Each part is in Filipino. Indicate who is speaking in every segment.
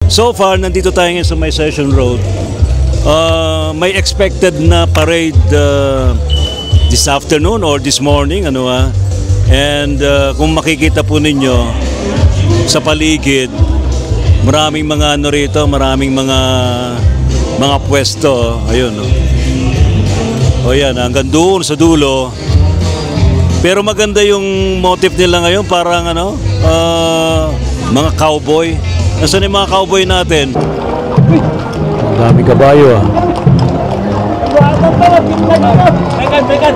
Speaker 1: So far, nandito tayo ngayon sa May Session Road. May expected na parade this afternoon or this morning, And kung makikita po ninyo sa paligid, maraming mga rito, maraming mga pwesto. Ayun, no? O yan, hanggang doon sa dulo. Pero maganda yung motif nila ngayon, parang mga cowboy. Nasaan yung mga cowboy natin? Dami kabayo
Speaker 2: Megan.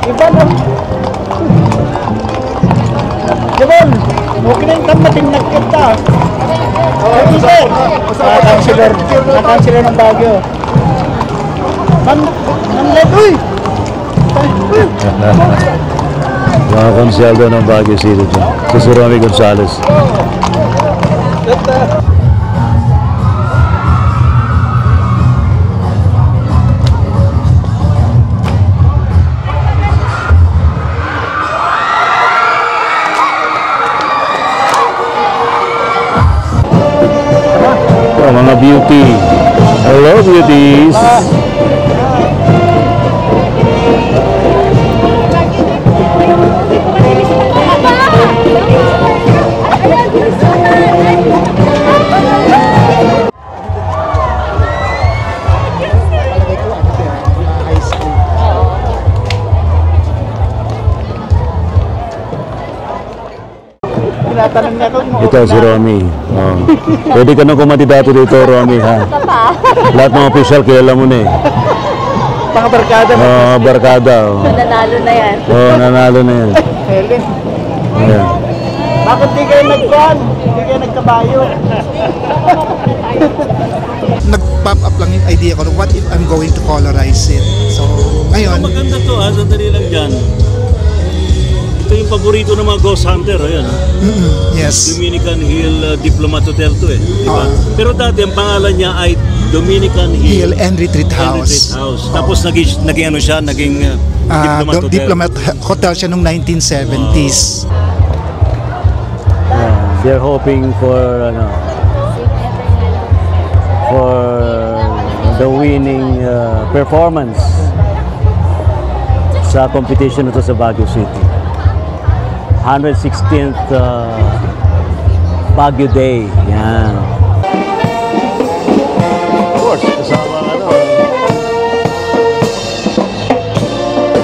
Speaker 2: Iba no. Jebon, okay na yung kamating nagkita. Nakansila ng Baguio. Uy!
Speaker 1: Mga konsyaldo ng Baguio City dyan. Si Romy Gonzales. Mga beauty. Hello, beauties. Ito si Romy. Pwede ka nang kumandidato dito, Romy, ha? Lahat ng official kilala mo na eh.
Speaker 2: Mga barkada.
Speaker 1: Barkada.
Speaker 3: Nanalo na yan.
Speaker 1: Nanalo na yan.
Speaker 2: Helen.
Speaker 1: Ayan.
Speaker 2: Bakit di kayo nagkuhan? Di kayo nagkabayo?
Speaker 4: Nag-pop up lang yung idea ko, what if I'm going to colorize it? So, ngayon...
Speaker 1: Maganda to, sandali lang dyan. Ito yung paborito ng mga ghost hunter, ayan.
Speaker 4: Yes.
Speaker 1: Dominican Hill Diplomat Hotel to eh. Diba? Pero dati ang pangalan niya ay Dominican
Speaker 4: Hill and Retreat House.
Speaker 1: Tapos naging Diplomat Hotel.
Speaker 4: Diplomat Hotel siya noong 1970s.
Speaker 1: They're hoping for the winning performance sa competition ito sa Baguio City. 116th Baguio Day. Yan. Of course, kasama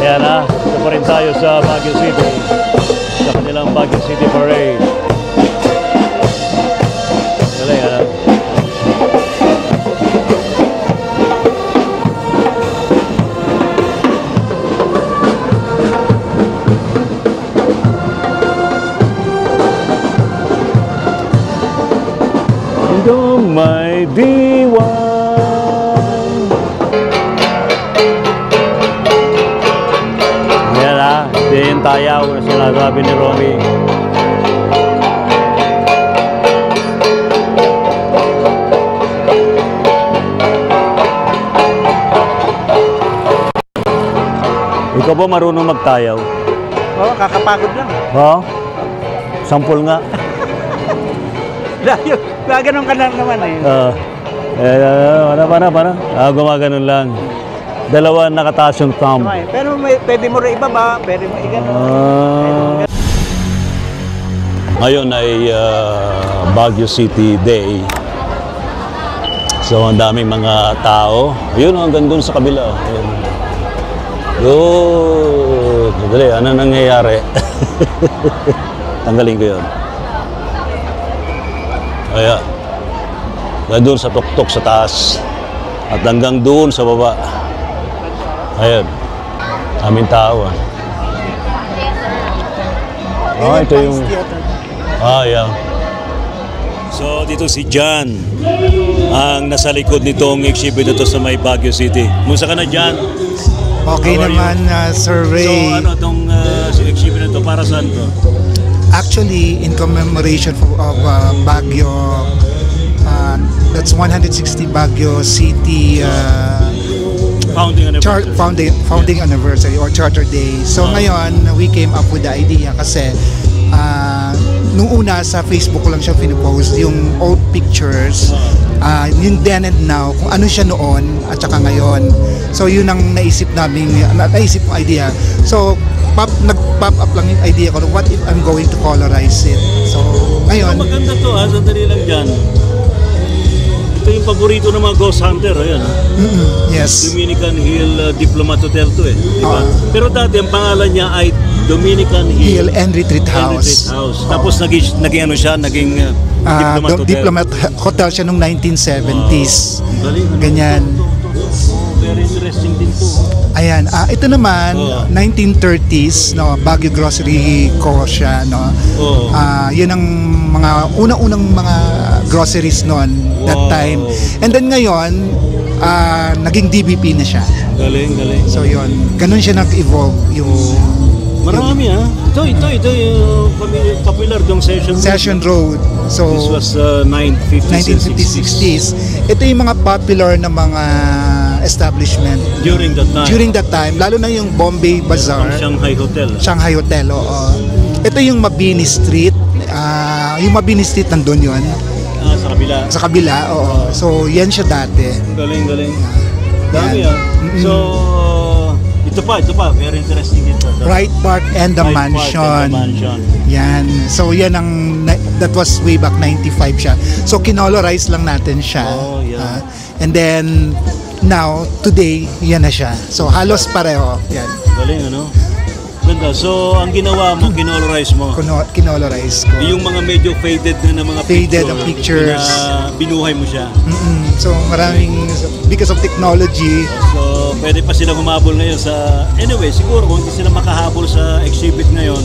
Speaker 1: Yan ito pa rin tayo sa Baguio City. Sa kanilang Baguio City Parade. Galing, may diwan. Yan din tayaw na sinasabi ni Romy. Ikaw ba marunong magtayaw?
Speaker 2: Oo, kakapagod lang.
Speaker 1: Sampol nga.
Speaker 2: Ganun ka lang naman eh.
Speaker 1: Para. Gumaganon lang. Dalawa nakataas yung thumb.
Speaker 2: Pero pwede mo rin ibaba, pwede mo igano.
Speaker 1: Ngayon ay Baguio City Day. So ang daming mga tao. Ayun, hanggang doon sa kabila. Ayun. Good. Madali, ano nangyayari? Tanggalin ko yun. Ayan. Doon sa tuktok sa taas. At hanggang doon sa baba. Ayan. Aming tao. Ito yung... Ayan. So, dito si John. Ang nasa likod nitong exhibit na to sa may Baguio City. Musta ka na, John?
Speaker 4: Okay naman, Sir Ray.
Speaker 1: So, ano itong exhibit na to? Para saan to?
Speaker 4: Actually, in commemoration of Baguio, that's 160 Baguio City founding anniversary or Charter Day. So ngayon, we came up with the idea kasi nung una sa Facebook ko lang siya pinopost, yung old pictures, yung then and now, kung ano siya noon at saka ngayon. So yun ang naisip kong idea. So nag-pop up lang yung idea ko, what if I'm going to colorize it? So ngayon,
Speaker 1: Maganda to sandali lang dyan. Ito yung paborito ng mga ghost hunter, ayan.
Speaker 4: yes.
Speaker 1: Dominican Hill Diplomat Hotel to diba? Pero dati ang pangalan niya ay Dominican
Speaker 4: Hill
Speaker 1: Hill
Speaker 4: and Retreat House.
Speaker 1: Tapos naging ano siya, naging Diplomat Hotel.
Speaker 4: Diplomat Hotel siya nung 1970s.
Speaker 1: Galing, ano?
Speaker 4: Ganyan.
Speaker 1: Very interesting din to.
Speaker 4: Ayan, ito naman 1930s, no, Baguio Grocery Co. siya, no. Yun ang mga unang-unang mga groceries noon that time. And then ngayon, naging DBP na siya.
Speaker 1: Galing.
Speaker 4: So yun, ganun siya nag-evolve yung
Speaker 1: Marami Ito yung popular dong Session
Speaker 4: Road. So
Speaker 1: This was 1950s,
Speaker 4: 60s. Ito yung mga popular na mga establishment
Speaker 1: During that time,
Speaker 4: lalo na yung Bombay Bazaar,
Speaker 1: Shanghai
Speaker 4: Hotel, oo. Ito yung Mabini Street. Yung Mabini Street nandun yun. Sa kabila, oo. So, yan siya dati.
Speaker 1: Galing. Dami So, ito pa, very interesting dito.
Speaker 4: Wright Park and the Mansion. Yan. So, yan that was way back 95 siya. So, kinolorize lang natin siya. And then, now, today, yan na siya. So, halos pareho. Yan.
Speaker 1: Galing, ano? Ganda. So, ang ginawa mo, kinolorize mo.
Speaker 4: Kinolorize ko.
Speaker 1: Yung mga medyo faded na mga
Speaker 4: pictures.
Speaker 1: Binuhay mo siya.
Speaker 4: So, because of technology.
Speaker 1: So, pwede pa sila humabol ngayon sa... Anyway, siguro kung hindi sila makahabol sa exhibit ngayon,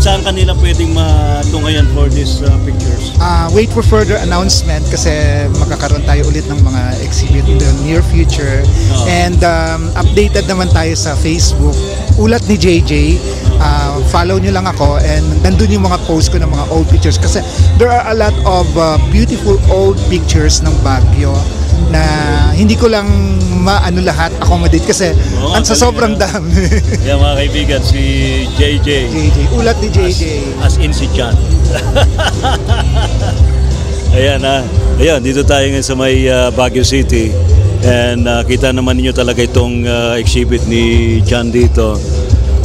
Speaker 1: saan kanila pwedeng matunghayan for these pictures?
Speaker 4: Wait for further announcement kasi magkakaroon tayo ulit ng mga exhibit in the near future. And updated naman tayo sa Facebook. Ulat ni JJ. Follow nyo lang ako and nandun yung mga post ko ng mga old pictures kasi there are a lot of beautiful old pictures ng Baguio na hindi ko lang lahat accommodate kasi sa sobrang dami.
Speaker 1: Yan mga kaibigan, si JJ.
Speaker 4: Ulat ni JJ.
Speaker 1: As in si John. Ayan, dito tayo ngayon sa may Baguio City. And kita naman ninyo talaga itong exhibit ni John dito.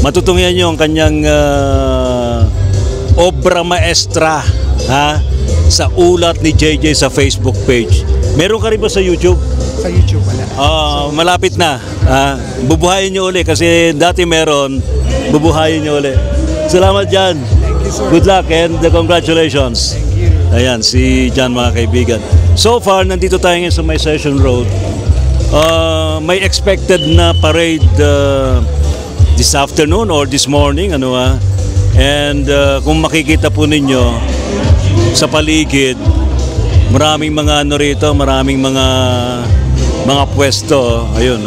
Speaker 1: Matutungyan nyo ang kanyang obra maestra sa ulat ni JJ sa Facebook page. Meron ka rin ba sa YouTube?
Speaker 4: Sa YouTube wala.
Speaker 1: Malapit na. Bubuhayin nyo uli kasi dati meron. Bubuhayin nyo uli. Salamat John.
Speaker 4: Thank you, sir.
Speaker 1: Good luck and congratulations.
Speaker 4: Thank you.
Speaker 1: Ayan, si John mga kaibigan. So far, nandito tayo ngayon sa may Session Road. May expected na parade this afternoon or this morning. And kung makikita po ninyo sa paligid, maraming mga rito, maraming mga pwesto. Ayun,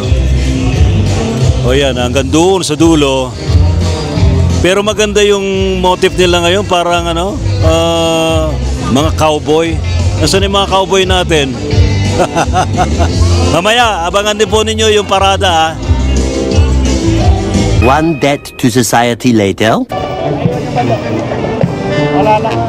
Speaker 1: yan, hanggang doon sa dulo. Pero maganda yung motif nila ngayon, parang mga cowboy. Nasaan yung mga cowboy natin? Mamaya, abangan din po ninyo yung parada.
Speaker 3: One debt to society later.
Speaker 2: Wala lang.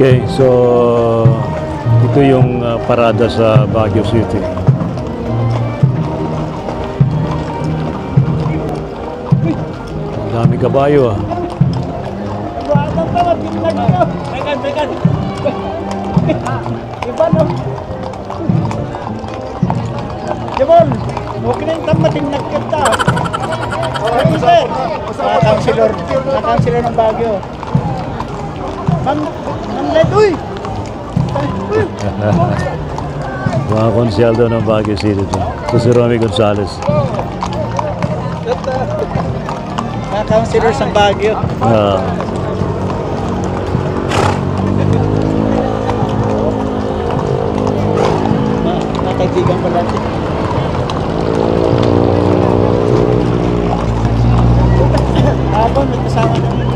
Speaker 1: Okay, so ito yung parada sa Baguio City. Dami kabayo
Speaker 2: Iba no? Jebol, okay na yung tamating nagkita. Okay, sir. Kakansilor ng Baguio. Ma'am Led, uy!
Speaker 1: Mga konsyal daw ng Baguio City to. Ito si Romy Gonzales.
Speaker 2: Mga councilors ng Baguio.
Speaker 1: Ah.
Speaker 2: Mga kaibigan ko natin. Habang may kasama namin.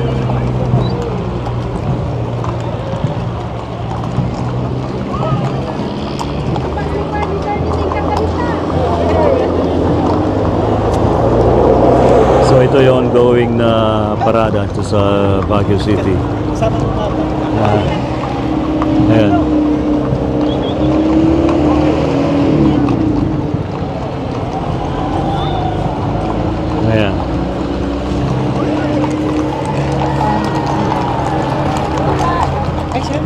Speaker 1: So ito yung ongoing na parada ito sa Baguio City.
Speaker 2: Kasama ng mga
Speaker 1: Ayan. Ayan.
Speaker 2: Ay, sir.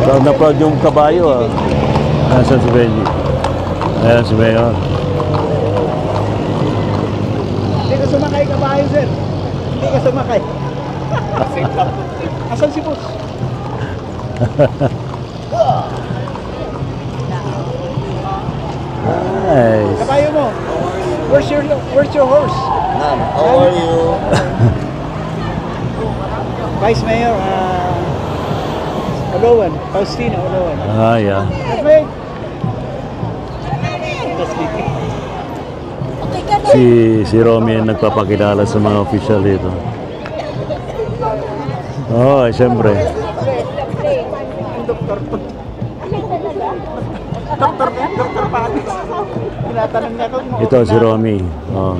Speaker 1: Proud na proud yung kabayo ah. Nasaan si Benji? Ayan si Mayor.
Speaker 2: Hindi ka sumakay kabayo, sir. Hindi ka sumakay. Asan si boss?
Speaker 1: Nice.
Speaker 2: Kabayo mo. Where's your horse?
Speaker 5: How are you?
Speaker 2: Vice Mayor, Olowan. Faustino Olowan.
Speaker 1: Ah, yeah.
Speaker 2: That's me. That's me.
Speaker 1: Si Romy ang nagpapakilala sa mga official dito. Oh, siyempre.
Speaker 2: Doktor Patis. Tinatanong niya kung
Speaker 1: Ito si Romy. Oh.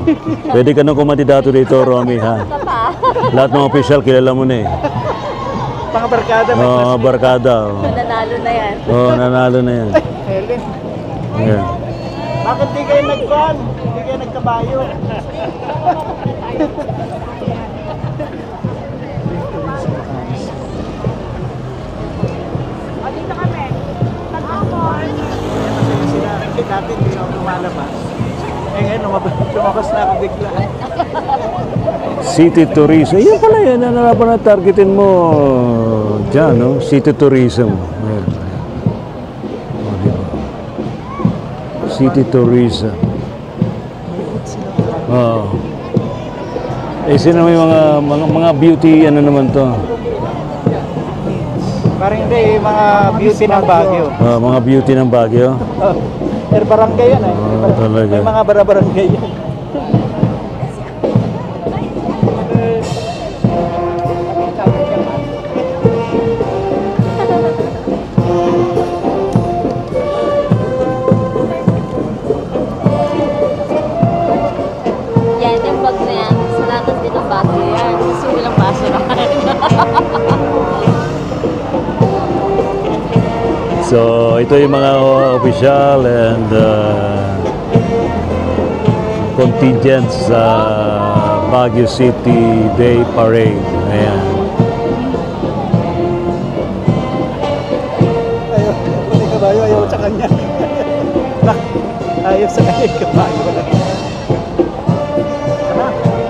Speaker 1: Pwede ka nang kumandidato dito, Romy, ha? Lahat ng official kilala mo na eh.
Speaker 2: mga barkada. May
Speaker 1: Oh, barkada. Oh.
Speaker 6: Nanalo na yan.
Speaker 1: Oh, nanalo na yan.
Speaker 2: Helen.
Speaker 1: Ayan.
Speaker 2: Bakit di kayo nag-fan? Di kayo nagkabayo?
Speaker 6: O, dito kami. Pag-amon.
Speaker 2: Kasi dati hindi ako lumalabas. Eh ngayon, lumabas na ako bigla.
Speaker 1: City Tourism. Yan pala yan. Ano na pa na targetin mo dyan, no? City Tourism. Ayan. Oh, diba? City Tourism. Oh. Eh, sino may mga beauty, ano naman to?
Speaker 2: Parang hindi, mga beauty ng Baguio.
Speaker 1: Mga beauty ng Baguio.
Speaker 2: Oh, pero barangay yan eh.
Speaker 1: Talaga.
Speaker 2: May mga bara-barangay yan.
Speaker 6: Yan, yung bag na yan. Sa lahat din ng baso yan. Gusto mo lang baso na.
Speaker 1: So, ito yung mga official and contingents sa Baguio City Day Parade. Ayan.
Speaker 2: Ayaw, kabayo, ayaw sa kanya. Ayaw sa kanya, kabayo.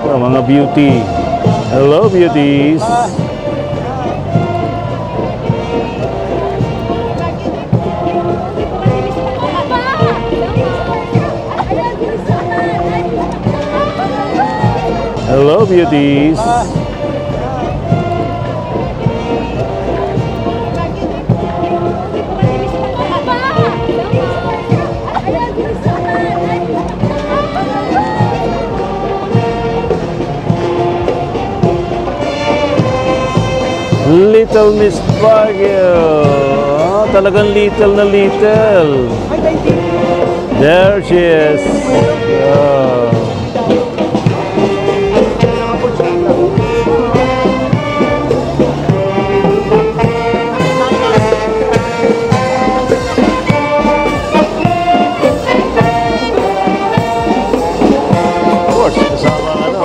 Speaker 1: Oh, mga beauty. Hello, beauties. Hello, beauties. Little Miss Baguio. Oh, talagang little na little. There she is. Oh. Of course, kasama ang ano.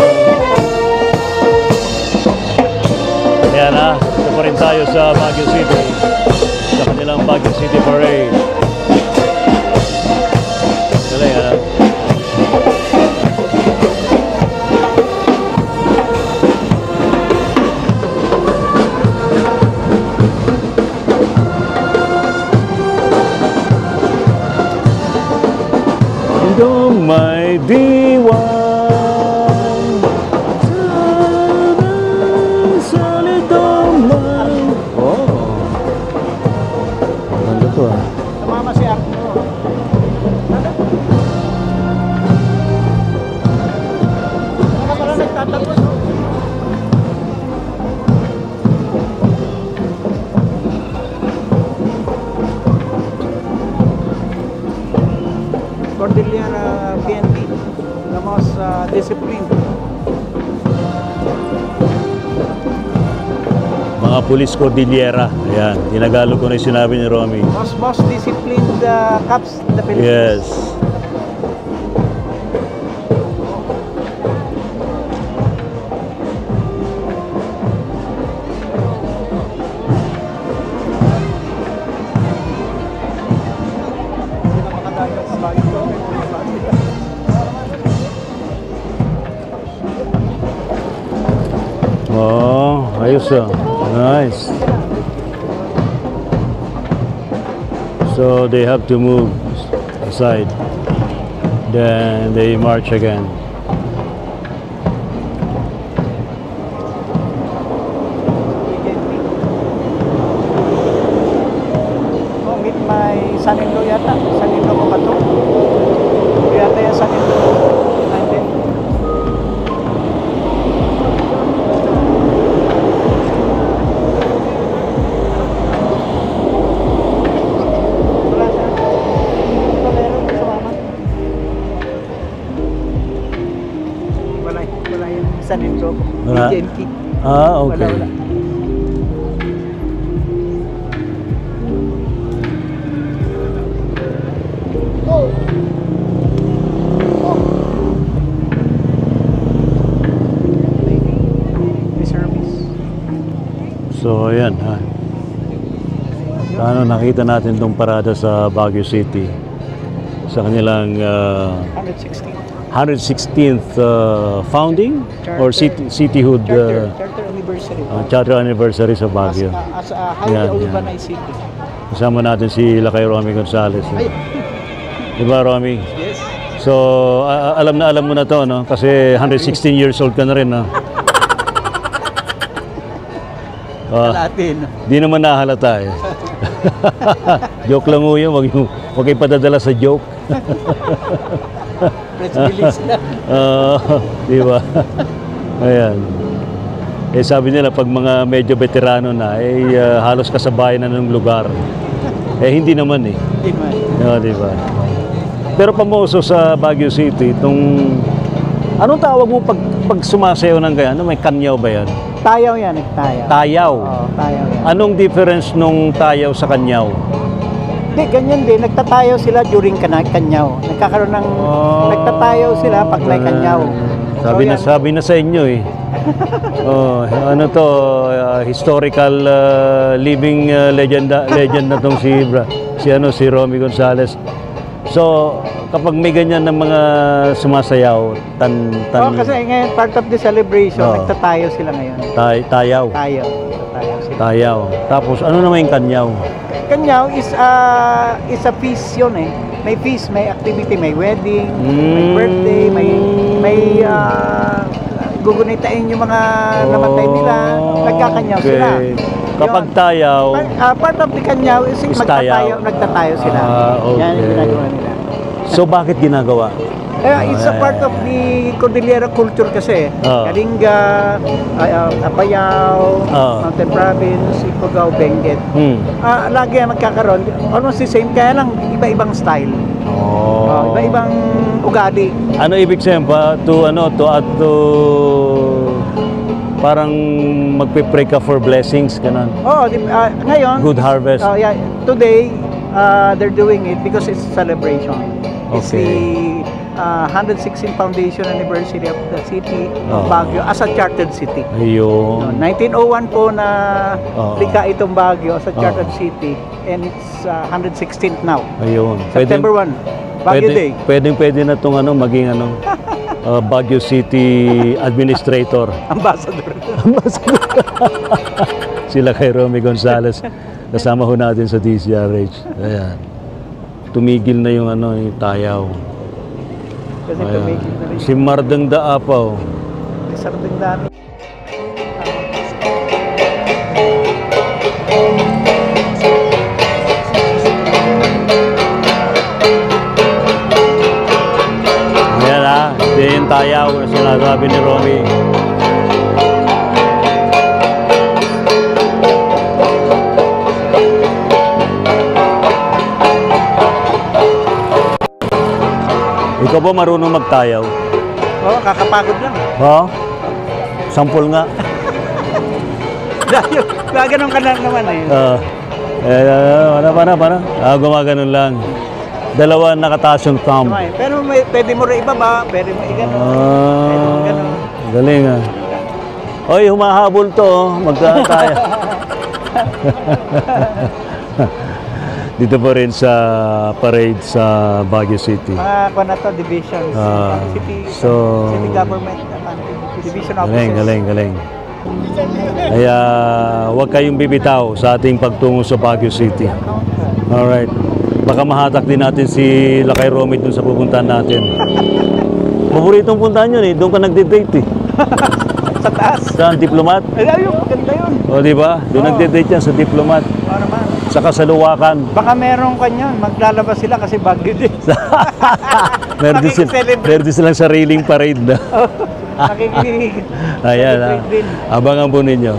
Speaker 1: Ayan ha, ito pa rin tayo sa Baguio City. Sa kanilang Baguio City Parade. Galing ha. Diwan sa litoman. Oh. Maganda to ah.
Speaker 2: Tumama si Arno. Ano pala nagtatapos? Cordillera PNP, the most disciplined.
Speaker 1: Mga Pulis Cordillera. Ayan, tinagalog ko na yung sinabi ni Romy.
Speaker 2: Most disciplined cops in the Philippines.
Speaker 1: Yes.
Speaker 2: Hindi na makadayo sa bahay ko.
Speaker 1: Oh, ayos ah. Nice. So they have to move aside. Then they march again.
Speaker 2: Oh, meet my son-in-law yata. Son-in-law ko ba ito? Yata yung son-in-law. Nandun. Wala siya. Ito meron sa mama. Wala yung son-in-law ko.
Speaker 1: Wala?
Speaker 2: DJNK.
Speaker 1: Ah, okay.
Speaker 2: Wala. May service.
Speaker 1: So ayan ha. Paano nakita natin itong parada sa Baguio City sa kanilang
Speaker 2: 116.
Speaker 1: 116th founding or cityhood
Speaker 2: Charter anniversary.
Speaker 1: charter anniversary sa Baguio.
Speaker 2: As a highly
Speaker 1: Yan, yan.
Speaker 2: urbanized city.
Speaker 1: Kasama natin si Lakay Romy Gonzales.
Speaker 2: Ay,
Speaker 1: Diba Romy?
Speaker 2: yes.
Speaker 1: So alam na alam mo na to no kasi 116 years old ka na rin no.
Speaker 2: Latin.
Speaker 1: Di naman nahalata eh. Joke lang mo yun, wag kayo padadala sa joke.
Speaker 2: Press release na.
Speaker 1: Di ba? Ayan. Eh sabi nila pag mga medyo veterano na, halos kasabayan na ng lugar. Eh hindi naman eh.
Speaker 2: Hindi man.
Speaker 1: Di ba? Pero pamoso sa Baguio City, anong tawag mo pag sumasayaw ng ganyan? Ano, may kanyaw ba yan?
Speaker 2: Tayaw yan, tayaw.
Speaker 1: Tayaw.
Speaker 2: Oo, tayaw yan.
Speaker 1: Anong difference nung tayaw sa kanyaw?
Speaker 2: Hindi, ganyan din. Nagtatayaw sila during kanyaw. Nagkakaroon ng... Nagtatayaw sila pag may kanyaw.
Speaker 1: Sabi na sa inyo eh. Ano to, historical living legend na tong si Romy Gonzales. So, kapag may ganyan ng mga sumasayaw,
Speaker 2: kasi ngayon, part of the celebration, nagtatayaw sila ngayon.
Speaker 1: Tayaw.
Speaker 2: Tayaw sila.
Speaker 1: Tayaw. Tapos, ano naman yung kanyaw?
Speaker 2: Kanyaw is a feast yun eh. May feast, may activity, may wedding, may birthday, may gugunitain yung mga namatay nila, nagkakanyaw sila.
Speaker 1: Kapag tayaw,
Speaker 2: part of the kanyaw is nagtatayaw sila.
Speaker 1: Okay.
Speaker 2: Yan yung ginagawa nila.
Speaker 1: So bakit ginagawa?
Speaker 2: It's a part of the Cordillera culture kasi. Kalinga, Apayao, Mountain Province, Ifugao, Benguet. Lagi magkakaroon. Almost the same, kaya lang iba-ibang style. Iba-ibang ugali.
Speaker 1: Ano ibig sabihin pa? To parang magpe-pray ka for blessings, ganun.
Speaker 2: Ngayon,
Speaker 1: good harvest.
Speaker 2: Today, they're doing it because it's a celebration. It's the 116 foundation anniversary of the city of Baguio as a chartered city.
Speaker 1: Ayun.
Speaker 2: 1901 po na lika itong Baguio as a chartered city, and it's 116th now.
Speaker 1: Ayun.
Speaker 2: September 1, Baguio Day.
Speaker 1: Pwede na itong maging Baguio City Administrator.
Speaker 2: Ambassador.
Speaker 1: Sila kay Romy Gonzales. Kasama ho natin sa DCRH. Ayan. Tumigil na yung tayaw.
Speaker 2: Kasi
Speaker 1: Ayan.
Speaker 2: tumigil na rin.
Speaker 1: Si Mardang Daapaw.
Speaker 2: Sarding dami.
Speaker 1: Ayan ha, ito yung tayaw na sinasabi ni Romy. Ikaw ba marunong magtayaw?
Speaker 2: Oo, kakapagod lang.
Speaker 1: Oo? Sampol nga.
Speaker 2: Dahil, ganun ka lang naman eh.
Speaker 1: Para. Gumaganon lang. Dalawa nakataas yung thumb.
Speaker 2: Kumain. Pero pwede mo rin ibaba, pwede mo i-ganon. Pwede mo ganon.
Speaker 1: Galing ah. Oy, humahabol to oh. Magkakaya. Dito pa rin sa parade sa Baguio City.
Speaker 2: Mga kung na to, divisions. City government, division offices.
Speaker 1: Galing. Kaya huwag kayong bibitaw sa ating pagtungo sa Baguio City. Alright. Baka mahatak din natin si Lakay Romy dun sa pupuntahan natin. Paboritong puntahan yun eh. Doon ka nagde-date eh.
Speaker 2: Sa taas.
Speaker 1: Saan? Diplomat?
Speaker 2: Ay, ayun, ganda yun.
Speaker 1: O di ba? Doon nagde-date yan sa Diplomat.
Speaker 2: Oo naman.
Speaker 1: Sa Kasaluwakan.
Speaker 2: Baka meron kanyan, maglalabas sila kasi Baguio din.
Speaker 1: Meron silang sariling parade na.
Speaker 2: Nakikinig.
Speaker 1: Ayan,
Speaker 2: Celebrate din.
Speaker 1: abangan po ninyo.